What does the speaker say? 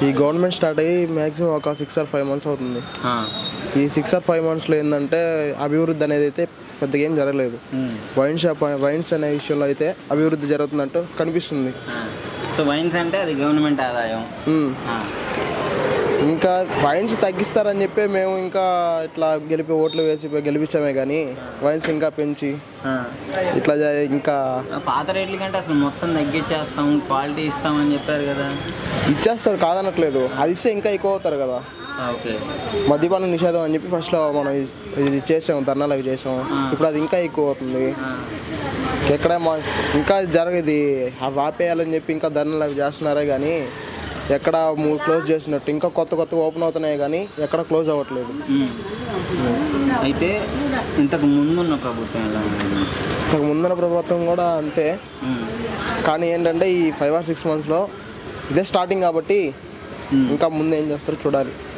ఈ government start అయ్యి maximum ఒక 6 or 5 months అవుతుంది. ఈ 6 or 5 monthsలో ఏంటంటే అభివృద్ధి అనేది అయితే పెద్దగా ఏం జరగలేదు. వైన్స్ అనే విషయంలో అయితే అభివృద్ధి జరుగుతున్నట్టు కనిపిస్తుంది. సో వైన్స్ అంటే అది గవర్నమెంట్ ఆదాయం. ఇంకా వైన్స్ తగ్గిస్తారని చెప్పి మేము ఇంకా ఇట్లా ఓట్లు వేసి గెలిపించామే కానీ వైన్స్ ఇంకా పెంచి ఇట్లా ఇంకా పాత రేట్ల కంటే అసలు మొత్తం తగ్గించేస్తాం, క్వాలిటీ ఇస్తామని చెప్పారు కదా. ఇచ్చేస్తారు, కాదనట్లేదు. అది ఇస్తే ఇంకా ఎక్కువ అవుతారు కదా. మద్యపాన నిషేధం అని చెప్పి ఫస్ట్లో మనం ఇది చేసాము, ధర్నాలు అవి చేసాము. ఇప్పుడు అది ఇంకా ఎక్కువ అవుతుంది. ఎక్కడ ఇంకా ఇది ఆపేయాలని చెప్పి ఇంకా ధర్నాలు అవి చేస్తున్నారే కానీ ఎక్కడ క్లోజ్ చేసినట్టు ఇంకా కొత్త ఓపెన్ అవుతున్నాయి కానీ ఎక్కడ క్లోజ్ అవ్వట్లేదు. అయితే ఇంతకు ముందున్న ప్రభుత్వం కూడా అంతే. కానీ ఏంటంటే ఈ 5 or 6 monthsలో ఇదే స్టార్టింగ్ కాబట్టి ఇంకా ముందు ఏం చేస్తారో చూడాలి.